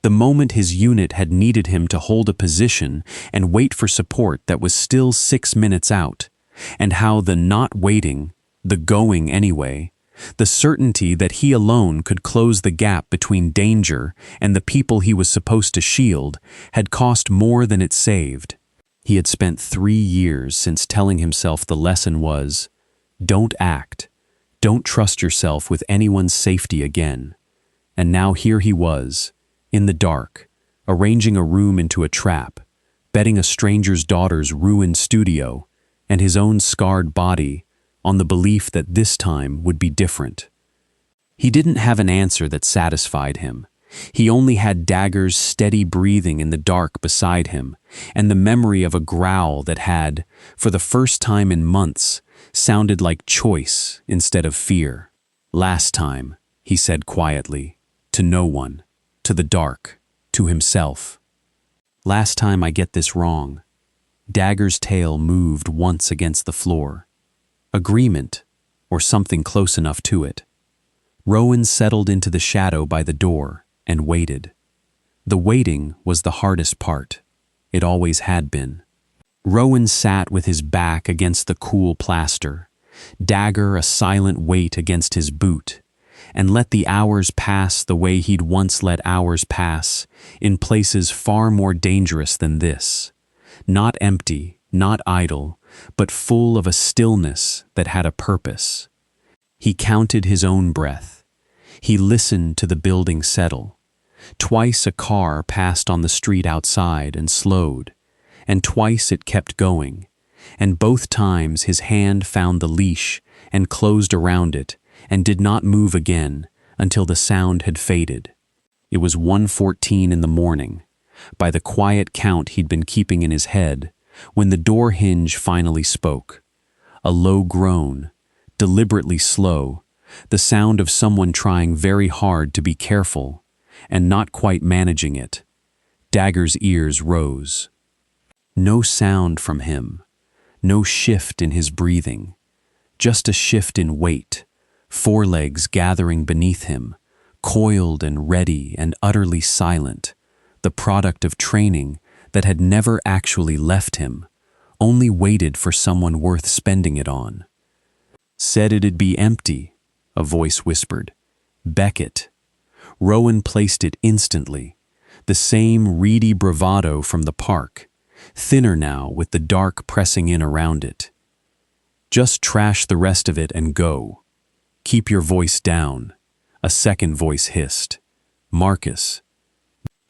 The moment his unit had needed him to hold a position and wait for support that was still 6 minutes out, and how the not waiting, the going anyway, the certainty that he alone could close the gap between danger and the people he was supposed to shield had cost more than it saved. He had spent 3 years since telling himself the lesson was, don't act, don't trust yourself with anyone's safety again. And now here he was, in the dark, arranging a room into a trap, betting a stranger's daughter's ruined studio and his own scarred body on the belief that this time would be different. He didn't have an answer that satisfied him. He only had Dagger's steady breathing in the dark beside him, and the memory of a growl that had, for the first time in months, sounded like choice instead of fear. Last time, he said quietly, to no one, to the dark, to himself. Last time I get this wrong. Dagger's tail moved once against the floor. Agreement, or something close enough to it. Rowan settled into the shadow by the door and waited. The waiting was the hardest part. It always had been. Rowan sat with his back against the cool plaster, Dagger a silent weight against his boot, and let the hours pass the way he'd once let hours pass, in places far more dangerous than this. Not empty, not idle, but full of a stillness that had a purpose. He counted his own breath. He listened to the building settle. Twice a car passed on the street outside and slowed, and twice it kept going, and both times his hand found the leash and closed around it and did not move again until the sound had faded. It was 1:14 in the morning, by the quiet count he'd been keeping in his head, when the door hinge finally spoke. A low groan, deliberately slow, the sound of someone trying very hard to be careful and not quite managing it. Dagger's ears rose. No sound from him, no shift in his breathing, just a shift in weight, forelegs gathering beneath him, coiled and ready and utterly silent, the product of training that had never actually left him, only waited for someone worth spending it on. Said it'd be empty, a voice whispered. Beckett. Rowan placed it instantly, the same reedy bravado from the park, thinner now with the dark pressing in around it. Just trash the rest of it and go. Keep your voice down, a second voice hissed. Marcus.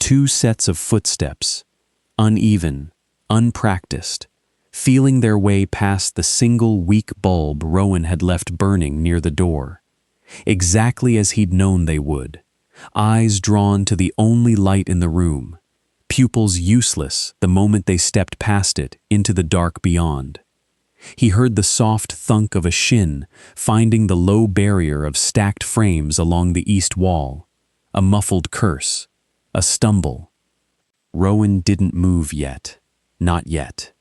2 sets of footsteps, uneven, unpracticed, feeling their way past the single weak bulb Rowan had left burning near the door. Exactly as he'd known they would, eyes drawn to the only light in the room, pupils useless the moment they stepped past it into the dark beyond. He heard the soft thunk of a shin finding the low barrier of stacked frames along the east wall, a muffled curse, a stumble. Rowan didn't move yet, not yet.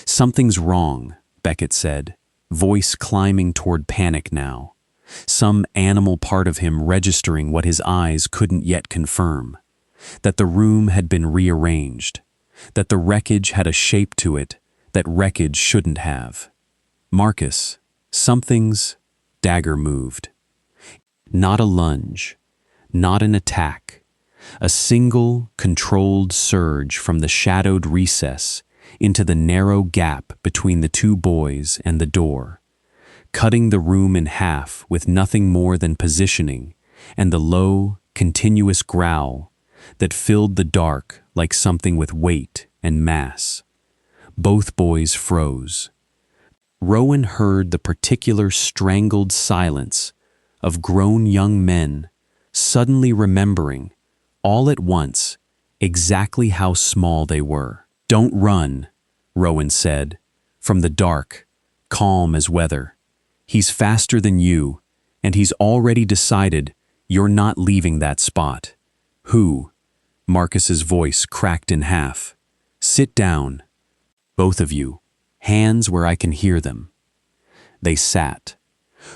Something's wrong, Beckett said, voice climbing toward panic now. Some animal part of him registering what his eyes couldn't yet confirm. That the room had been rearranged. That the wreckage had a shape to it that wreckage shouldn't have. Marcus, something's... Dagger moved. Not a lunge. Not an attack. A single, controlled surge from the shadowed recess into the narrow gap between the 2 boys and the door, cutting the room in half with nothing more than positioning and the low, continuous growl that filled the dark like something with weight and mass. Both boys froze. Rowan heard the particular strangled silence of grown young men suddenly remembering, all at once, exactly how small they were. Don't run, Rowan said, from the dark, calm as weather. He's faster than you, and he's already decided you're not leaving that spot. Who? Marcus's voice cracked in half. Sit down. Both of you. Hands where I can hear them. They sat.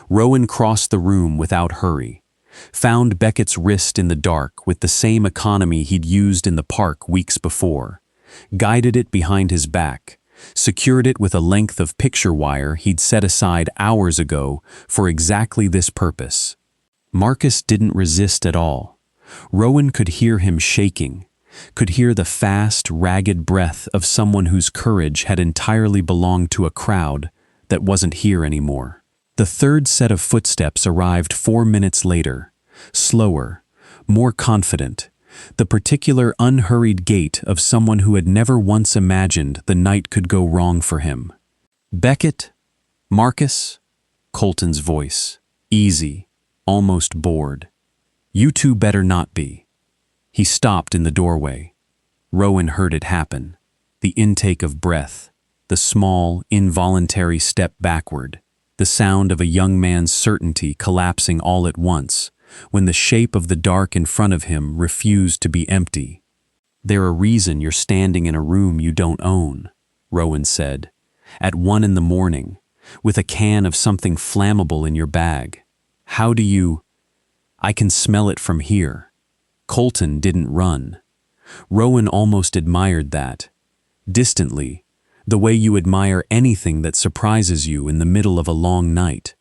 Rowan crossed the room without hurry, found Beckett's wrist in the dark with the same economy he'd used in the park weeks before, guided it behind his back, secured it with a length of picture wire he'd set aside hours ago for exactly this purpose. Marcus didn't resist at all. Rowan could hear him shaking, could hear the fast, ragged breath of someone whose courage had entirely belonged to a crowd that wasn't here anymore. The 3rd set of footsteps arrived 4 minutes later, slower, more confident, the particular unhurried gait of someone who had never once imagined the night could go wrong for him. Beckett? Marcus? Colton's voice, easy, almost bored. You 2 better not be. He stopped in the doorway. Rowan heard it happen. The intake of breath, the small, involuntary step backward, the sound of a young man's certainty collapsing all at once, when the shape of the dark in front of him refused to be empty. There's a reason you're standing in a room you don't own, Rowan said, at 1 in the morning, with a can of something flammable in your bag. How do you... I can smell it from here. Colton didn't run. Rowan almost admired that. Distantly, the way you admire anything that surprises you in the middle of a long night.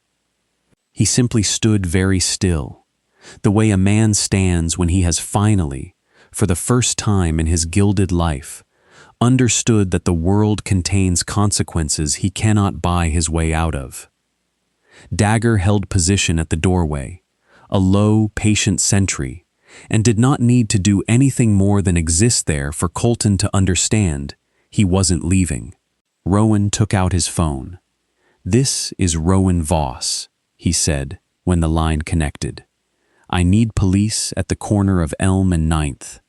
He simply stood very still, the way a man stands when he has finally, for the first time in his gilded life, understood that the world contains consequences he cannot buy his way out of. Dagger held position at the doorway, a low, patient sentry, and did not need to do anything more than exist there for Colton to understand he wasn't leaving. Rowan took out his phone. "This is Rowan Voss," he said when the line connected. "I need police at the corner of Elm and 9th.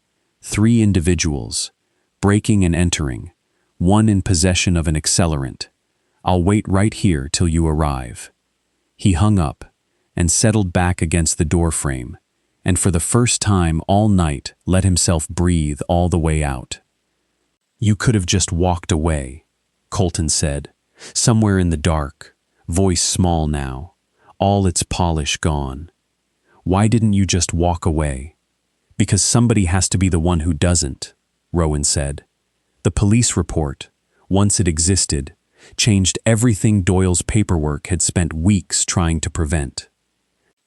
3 individuals, breaking and entering, 1 in possession of an accelerant. I'll wait right here till you arrive." He hung up and settled back against the doorframe, and for the first time all night let himself breathe all the way out. "You could have just walked away," Colton said, somewhere in the dark, voice small now, all its polish gone. "Why didn't you just walk away?" "Because somebody has to be the one who doesn't," Rowan said. The police report, once it existed, changed everything Doyle's paperwork had spent weeks trying to prevent.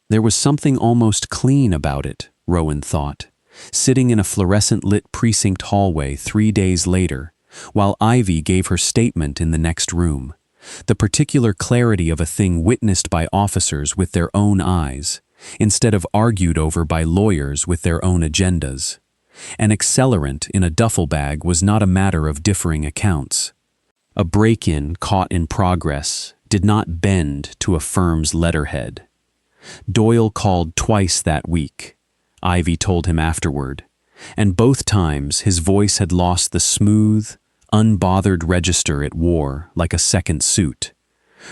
There was something almost clean about it, Rowan thought, sitting in a fluorescent-lit precinct hallway 3 days later, while Ivy gave her statement in the next room. The particular clarity of a thing witnessed by officers with their own eyes, instead of argued over by lawyers with their own agendas. An accelerant in a duffel bag was not a matter of differing accounts. A break-in caught in progress did not bend to a firm's letterhead. Doyle called twice that week, Ivy told him afterward, and both times his voice had lost the smooth, unbothered register it wore like a second suit,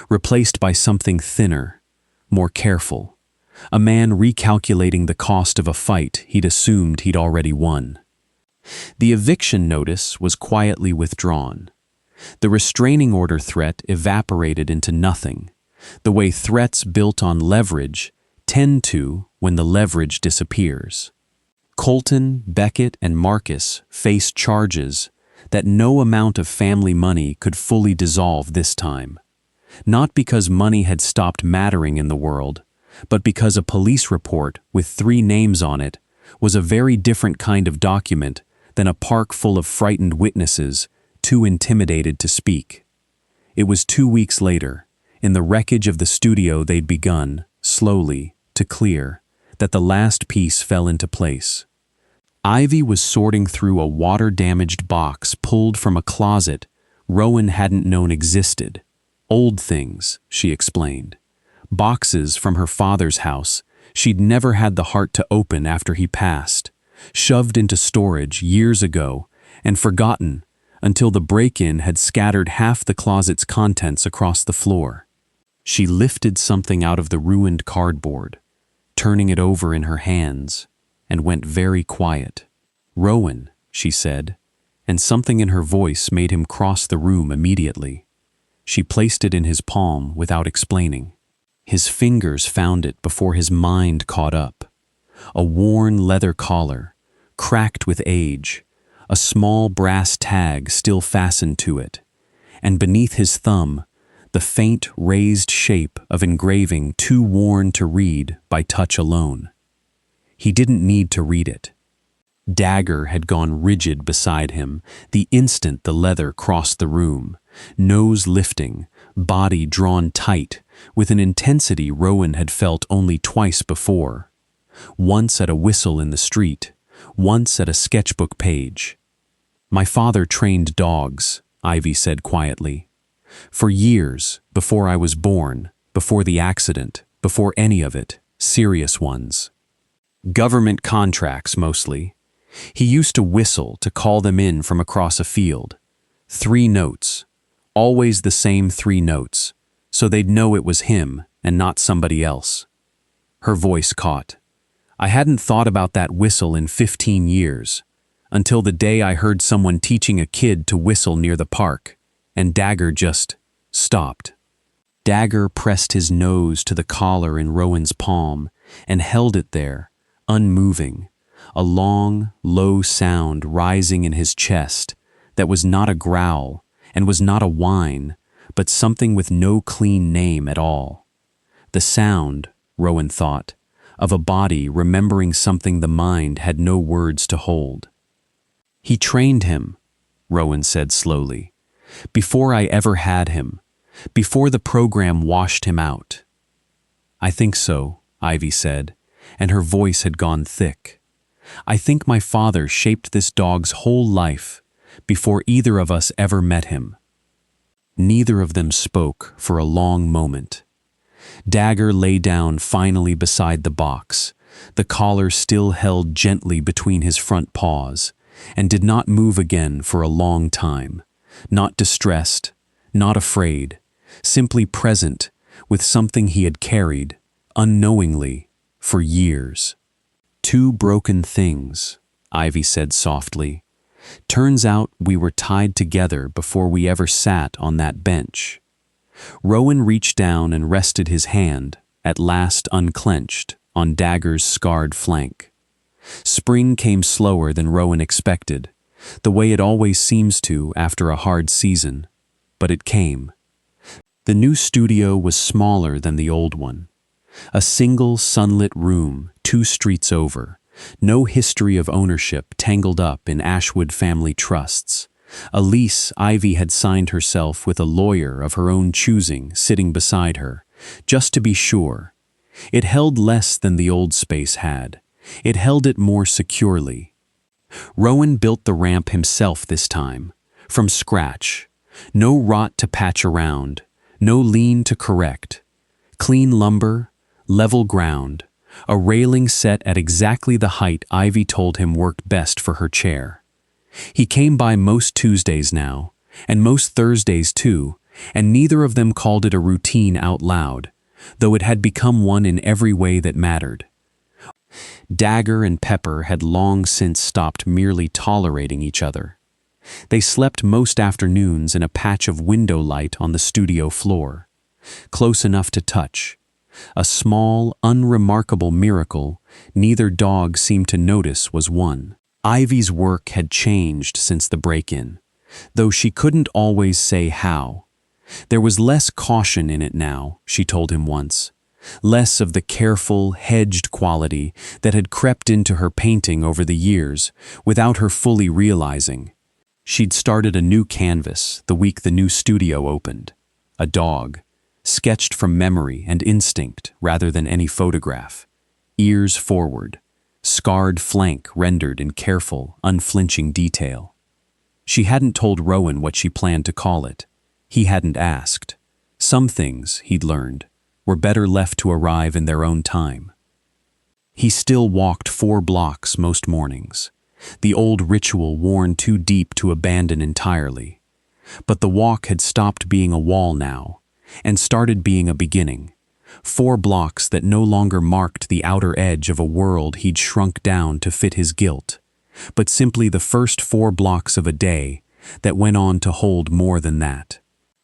replaced by something thinner, more careful, a man recalculating the cost of a fight he'd assumed he'd already won. The eviction notice was quietly withdrawn. The restraining order threat evaporated into nothing, the way threats built on leverage tend to when the leverage disappears. Colton, Beckett, and Marcus faced charges that no amount of family money could fully dissolve this time. Not because money had stopped mattering in the world, but because a police report with 3 names on it was a very different kind of document than a park full of frightened witnesses too intimidated to speak. It was 2 weeks later, in the wreckage of the studio they'd begun, slowly, to clear, that the last piece fell into place. Ivy was sorting through a water-damaged box pulled from a closet Rowan hadn't known existed. Old things, she explained. Boxes from her father's house she'd never had the heart to open after he passed, shoved into storage years ago and forgotten until the break-in had scattered half the closet's contents across the floor. She lifted something out of the ruined cardboard, turning it over in her hands, and went very quiet. "Rowan," she said, and something in her voice made him cross the room immediately. She placed it in his palm without explaining. His fingers found it before his mind caught up. A worn leather collar, cracked with age, a small brass tag still fastened to it, and beneath his thumb, the faint raised shape of engraving too worn to read by touch alone. He didn't need to read it. Dagger had gone rigid beside him the instant the leather crossed the room, nose lifting, body drawn tight, with an intensity Rowan had felt only twice before. Once at a whistle in the street, once at a sketchbook page. "My father trained dogs," Ivy said quietly. "For years, before I was born, before the accident, before any of it, serious ones. Government contracts, mostly. He used to whistle to call them in from across a field. 3 notes, always the same 3 notes, so they'd know it was him and not somebody else." Her voice caught. "I hadn't thought about that whistle in 15 years, until the day I heard someone teaching a kid to whistle near the park, and Dagger just stopped." Dagger pressed his nose to the collar in Rowan's palm and held it there, unmoving, a long, low sound rising in his chest that was not a growl and was not a whine, but something with no clean name at all. The sound, Rowan thought, of a body remembering something the mind had no words to hold. "He trained him," Rowan said slowly, "before I ever had him, before the program washed him out." "I think so," Ivy said, and her voice had gone thick. "I think my father shaped this dog's whole life before either of us ever met him." Neither of them spoke for a long moment. Dagger lay down finally beside the box, the collar still held gently between his front paws, and did not move again for a long time, not distressed, not afraid, simply present with something he had carried, unknowingly, for years. "Two broken things," Ivy said softly. "Turns out we were tied together before we ever sat on that bench." Rowan reached down and rested his hand, at last unclenched, on Dagger's scarred flank. Spring came slower than Rowan expected, the way it always seems to after a hard season, but it came. The new studio was smaller than the old one. A single sunlit room 2 streets over, no history of ownership tangled up in Ashwood family trusts. A lease Ivy had signed herself with a lawyer of her own choosing sitting beside her, just to be sure. It held less than the old space had. It held it more securely. Rowan built the ramp himself this time, from scratch. No rot to patch around, no lean to correct. Clean lumber, level ground, a railing set at exactly the height Ivy told him worked best for her chair. He came by most Tuesdays now, and most Thursdays too, and neither of them called it a routine out loud, though it had become one in every way that mattered. Dagger and Pepper had long since stopped merely tolerating each other. They slept most afternoons in a patch of window light on the studio floor, close enough to touch. A small, unremarkable miracle neither dog seemed to notice was one. Ivy's work had changed since the break-in, though she couldn't always say how. There was less caution in it now, she told him once. Less of the careful, hedged quality that had crept into her painting over the years without her fully realizing. She'd started a new canvas the week the new studio opened. A dog, sketched from memory and instinct rather than any photograph. Ears forward, scarred flank rendered in careful, unflinching detail. She hadn't told Rowan what she planned to call it. He hadn't asked. Some things, he'd learned, were better left to arrive in their own time. He still walked 4 blocks most mornings, the old ritual worn too deep to abandon entirely. But the walk had stopped being a wall now, and started being a beginning. 4 blocks that no longer marked the outer edge of a world he'd shrunk down to fit his guilt, but simply the first 4 blocks of a day that went on to hold more than that.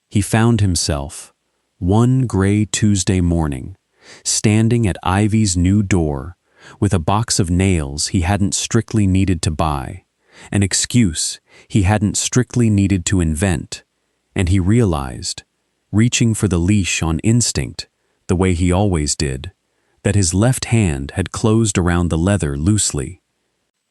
He found himself, one gray Tuesday morning, standing at Ivy's new door with a box of nails he hadn't strictly needed to buy, an excuse he hadn't strictly needed to invent, and he realized, reaching for the leash on instinct, the way he always did, that his left hand had closed around the leather loosely,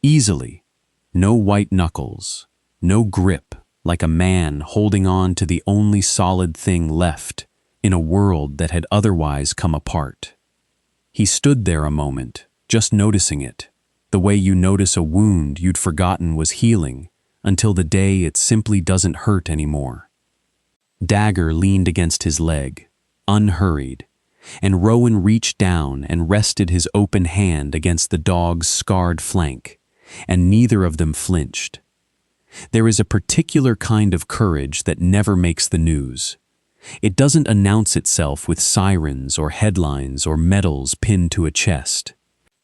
easily, no white knuckles, no grip, like a man holding on to the only solid thing left in a world that had otherwise come apart. He stood there a moment, just noticing it, the way you notice a wound you'd forgotten was healing until the day it simply doesn't hurt anymore. Dagger leaned against his leg, unhurried, and Rowan reached down and rested his open hand against the dog's scarred flank, and neither of them flinched. There is a particular kind of courage that never makes the news. It doesn't announce itself with sirens or headlines or medals pinned to a chest.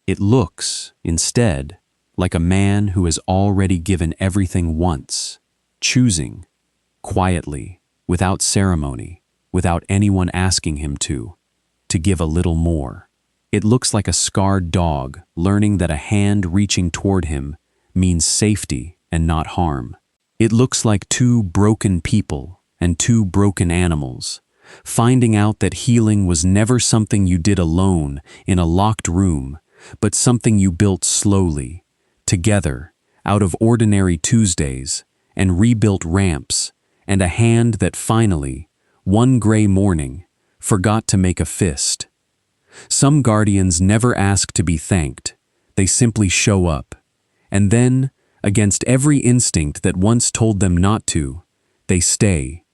It looks, instead, like a man who has already given everything once, choosing, quietly, without ceremony, without anyone asking him to give a little more. It looks like a scarred dog learning that a hand reaching toward him means safety and not harm. It looks like 2 broken people and 2 broken animals, finding out that healing was never something you did alone in a locked room, but something you built slowly, together, out of ordinary Tuesdays and rebuilt ramps, and a hand that finally, one gray morning, forgot to make a fist. Some guardians never ask to be thanked. They simply show up. And then, against every instinct that once told them not to, they stay,